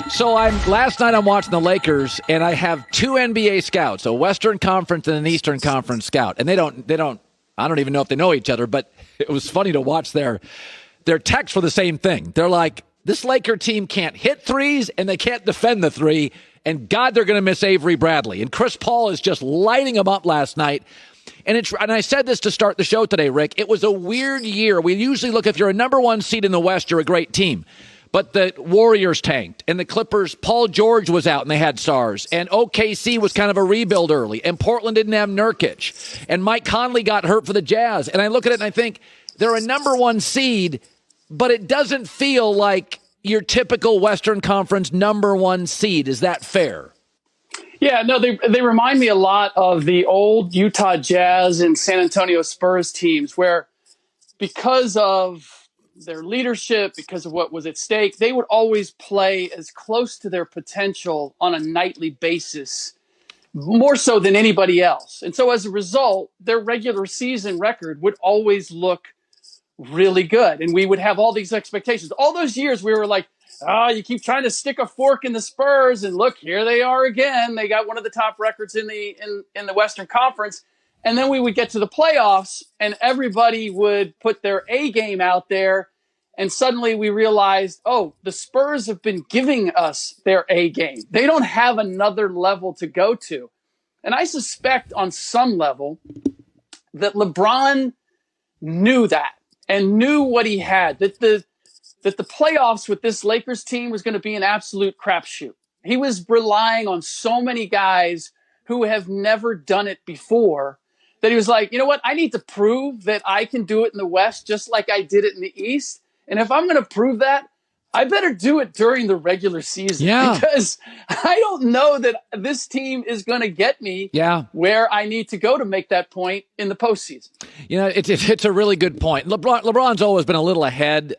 So last night I'm watching the Lakers, and I have two NBA scouts, a Western Conference and an Eastern Conference scout, and they don't. I don't even know if they know each other, but it was funny to watch their texts for the same thing. They're like, this Laker team can't hit threes, and they can't defend the three, and God, they're going to miss Avery Bradley. And Chris Paul is just lighting them up last night. And I said this to start the show today, Rick. It was a weird year. We usually look, if you're a number one seed in the West, you're a great team. But the Warriors tanked, and the Clippers, Paul George was out, and they had SARS. And OKC was kind of a rebuild early, and Portland didn't have Nurkic. And Mike Conley got hurt for the Jazz. And I look at it, and I think they're a number one seed, but it doesn't feel like your typical Western Conference number one seed. Is that fair? Yeah, no, they remind me a lot of the old Utah Jazz and San Antonio Spurs teams where because of their leadership, because of what was at stake, they would always play as close to their potential on a nightly basis, more so than anybody else. And so as a result, their regular season record would always look really good. And we would have all these expectations. All those years we were like, you keep trying to stick a fork in the Spurs, and look, here they are again. They got one of the top records in the Western Conference. And then we would get to the playoffs, and everybody would put their A game out there, and suddenly we realized, the Spurs have been giving us their A game. They don't have another level to go to. And I suspect on some level that LeBron knew that and knew what he had, that the playoffs with this Lakers team was going to be an absolute crapshoot. He was relying on so many guys who have never done it before that he was like, you know what? I need to prove that I can do it in the West just like I did it in the East. And if I'm going to prove that, I better do it during the regular season because I don't know that this team is going to get me where I need to go to make that point in the postseason. You know, it's a really good point. LeBron's always been a little ahead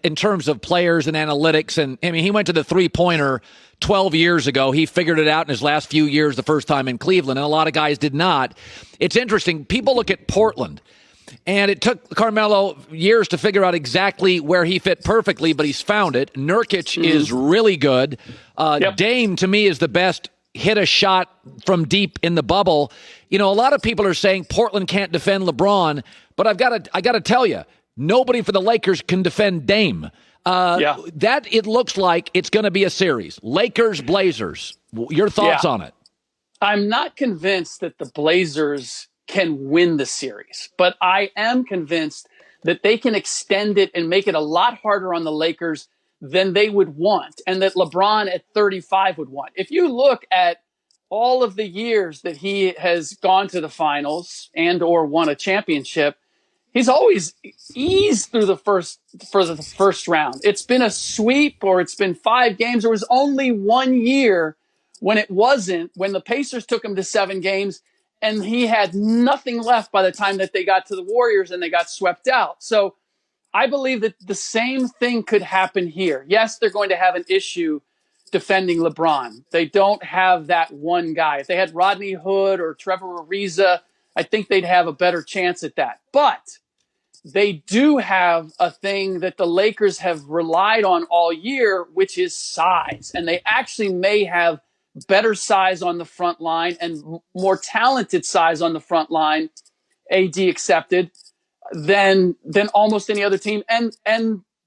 in terms of players and analytics. And I mean, he went to the three-pointer 12 years ago. He figured it out in his last few years, the first time in Cleveland, and a lot of guys did not. It's interesting. People look at Portland. And it took Carmelo years to figure out exactly where he fit perfectly, but he's found it. Nurkic is really good. Dame, to me, is the best hit a shot from deep in the bubble. You know, a lot of people are saying Portland can't defend LeBron, but I got to tell you, nobody for the Lakers can defend Dame. That it looks like it's going to be a series. Lakers, Blazers. Your thoughts on it? I'm not convinced that the Blazers can win the series, but I am convinced that they can extend it and make it a lot harder on the Lakers than they would want, and that LeBron at 35 would want. If you look at all of the years that he has gone to the finals and or won a championship, he's always eased through the first round. It's been a sweep, or it's been 5 games. There was only 1 year when it wasn't, when the Pacers took him to 7 games and he had nothing left by the time that they got to the Warriors and they got swept out. So I believe that the same thing could happen here. Yes, they're going to have an issue defending LeBron. They don't have that one guy. If they had Rodney Hood or Trevor Ariza, I think they'd have a better chance at that. But they do have a thing that the Lakers have relied on all year, which is size. And they actually may have better size on the front line and more talented size on the front line, AD accepted, than almost any other team, and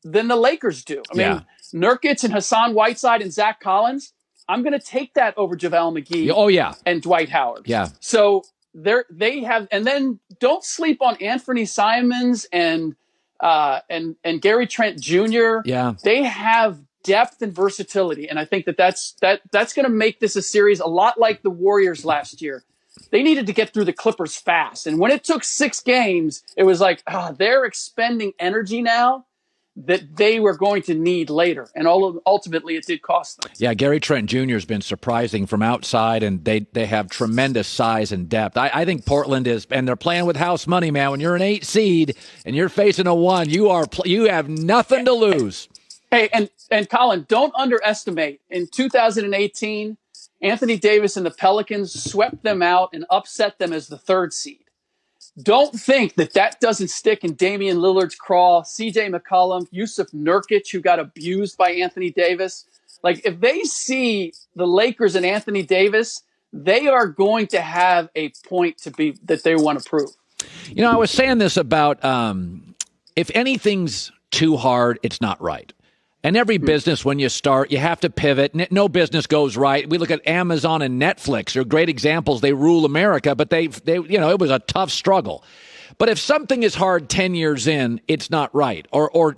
than the Lakers do. I mean, Nurkic and Hassan Whiteside and Zach Collins, I'm going to take that over JaVale McGee and Dwight Howard. Yeah. So they have, and then don't sleep on Anthony Simons and Gary Trent Jr. Yeah. They have depth and versatility, and I think that's going to make this a series a lot like the Warriors last year. They needed to get through the Clippers fast, and when it took 6 games, it was like, they're expending energy now that they were going to need later, and ultimately it did cost them. Yeah, Gary Trent Jr. has been surprising from outside, and they have tremendous size and depth. I think Portland is, and they're playing with house money, man. When you're an 8 seed and you're facing a 1, you have nothing to lose. Hey, and Colin, don't underestimate. In 2018, Anthony Davis and the Pelicans swept them out and upset them as the 3rd seed. Don't think that doesn't stick in Damian Lillard's craw, CJ McCollum, Yusuf Nurkic, who got abused by Anthony Davis. Like if they see the Lakers and Anthony Davis, they are going to have a point that they want to prove. I was saying this about if anything's too hard, it's not right. And every business, when you start, you have to pivot. No business goes right. We look at Amazon and Netflix. They're great examples. They rule America, but they it was a tough struggle. But if something is hard 10 years in, it's not right. Or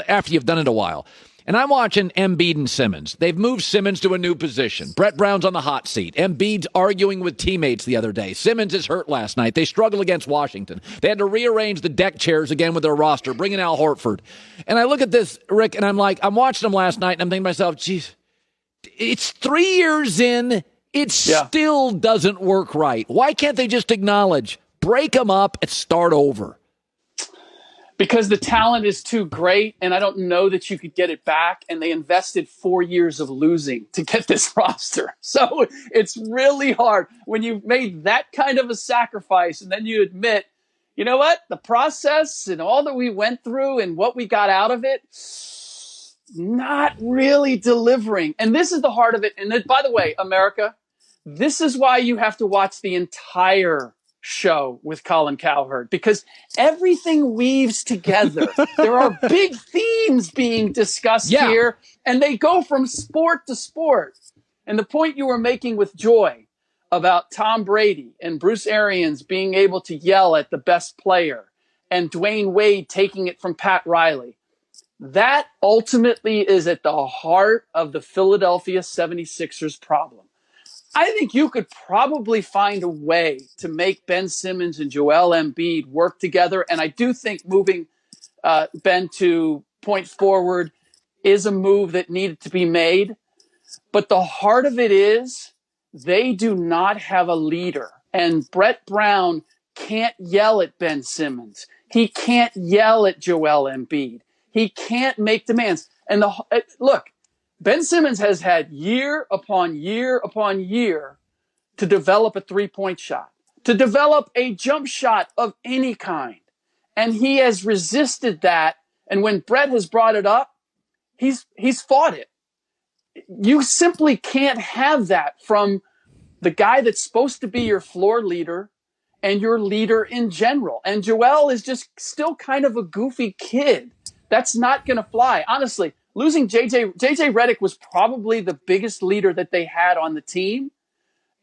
after you've done it a while. And I'm watching Embiid and Simmons. They've moved Simmons to a new position. Brett Brown's on the hot seat. Embiid's arguing with teammates the other day. Simmons is hurt last night. They struggled against Washington. They had to rearrange the deck chairs again with their roster, bringing Al Horford. And I look at this, Rick, and I'm watching them last night, and I'm thinking to myself, geez, it's 3 years in. It still doesn't work right. Why can't they just acknowledge, break them up, and start over? Because the talent is too great, and I don't know that you could get it back. And they invested 4 years of losing to get this roster. So it's really hard when you've made that kind of a sacrifice, and then you admit, you know what? The process and all that we went through and what we got out of it, not really delivering. And this is the heart of it. And then, by the way, America, this is why you have to watch the entire show with Colin Cowherd, because everything weaves together. There are big themes being discussed here, and they go from sport to sport. And the point you were making with Joy about Tom Brady and Bruce Arians being able to yell at the best player and Dwayne Wade taking it from Pat Riley, that ultimately is at the heart of the Philadelphia 76ers problem. I think you could probably find a way to make Ben Simmons and Joel Embiid work together. And I do think moving Ben to point forward is a move that needed to be made. But the heart of it is they do not have a leader. And Brett Brown can't yell at Ben Simmons. He can't yell at Joel Embiid. He can't make demands. And look, Ben Simmons has had year upon year upon year to develop a three-point shot, to develop a jump shot of any kind. And he has resisted that. And when Brett has brought it up, he's fought it. You simply can't have that from the guy that's supposed to be your floor leader and your leader in general. And Joel is just still kind of a goofy kid. That's not going to fly. Honestly, losing JJ Redick was probably the biggest leader that they had on the team.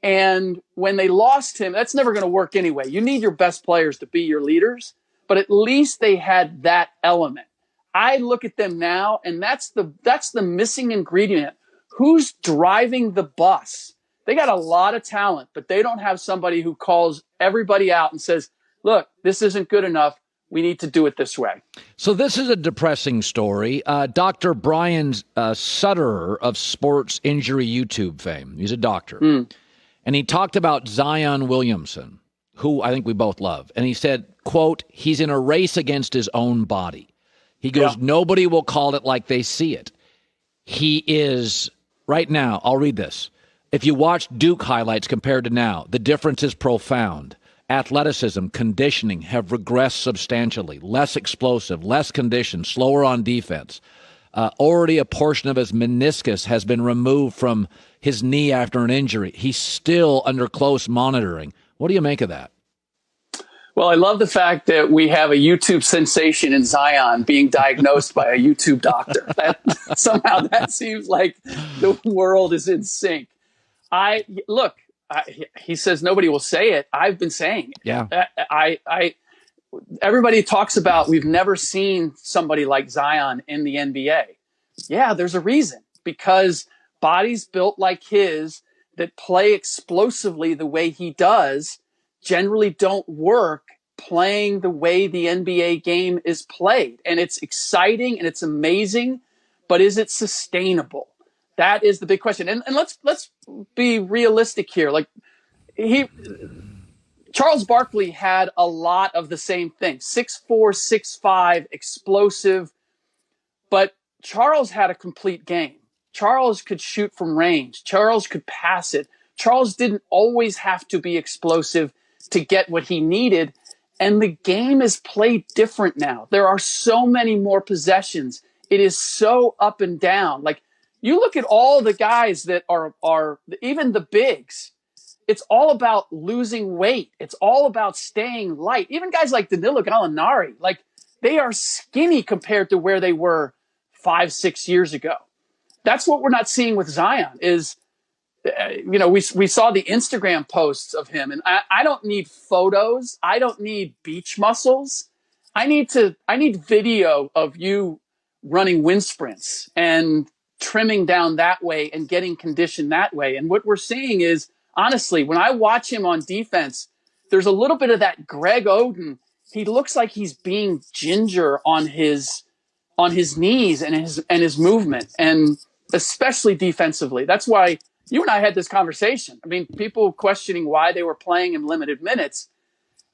And when they lost him, that's never going to work anyway. You need your best players to be your leaders, but at least they had that element. I look at them now, and that's the missing ingredient. Who's driving the bus? They got a lot of talent, but they don't have somebody who calls everybody out and says, look, this isn't good enough. We need to do it this way. So this is a depressing story. Dr. Brian Sutter of sports injury YouTube fame. He's a doctor. And he talked about Zion Williamson, who I think we both love. And he said, quote, he's in a race against his own body. He goes, nobody will call it like they see it. He is, right now, I'll read this. If you watch Duke highlights compared to now, the difference is profound. Athleticism, conditioning have regressed substantially. Less explosive, less conditioned, slower on defense. Already a portion of his meniscus has been removed from his knee after an injury. He's still under close monitoring. What do you make of that? Well, I love the fact that we have a YouTube sensation in Zion being diagnosed by a YouTube doctor. Somehow that seems like the world is in sync. He says nobody will say it. I've been saying it. Yeah. Everybody talks about we've never seen somebody like Zion in the NBA. Yeah, there's a reason. Because bodies built like his that play explosively the way he does generally don't work playing the way the NBA game is played. And it's exciting and it's amazing, but is it sustainable? That is the big question. And let's be realistic here. Like Charles Barkley had a lot of the same thing. 6'4", 6'5", explosive. But Charles had a complete game. Charles could shoot from range. Charles could pass it. Charles didn't always have to be explosive to get what he needed. And the game is played different now. There are so many more possessions. It is so up and down. Like You look at all the guys that are even the bigs. It's all about losing weight. It's all about staying light. Even guys like Danilo Gallinari, like they are skinny compared to where they were 5-6 years ago. That's what we're not seeing with Zion is, we saw the Instagram posts of him, and I don't need photos. I don't need beach muscles. I need video of you running wind sprints and trimming down that way and getting conditioned that way. And what we're seeing is, honestly, when I watch him on defense, there's a little bit of that Greg Oden. He looks like he's being ginger on his knees and his movement, and especially defensively. That's why you and I had this conversation. I mean, people questioning why they were playing in limited minutes.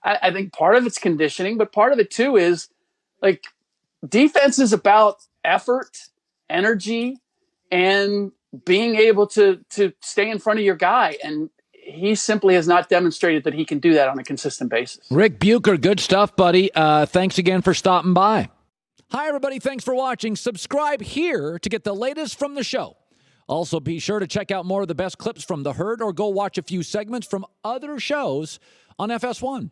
I think part of it's conditioning, but part of it too is like defense is about effort, energy, and being able to stay in front of your guy. And he simply has not demonstrated that he can do that on a consistent basis. Ric Bucher, good stuff, buddy. Thanks again for stopping by. Hi, everybody. Thanks for watching. Subscribe here to get the latest from the show. Also, be sure to check out more of the best clips from The Herd or go watch a few segments from other shows on FS1.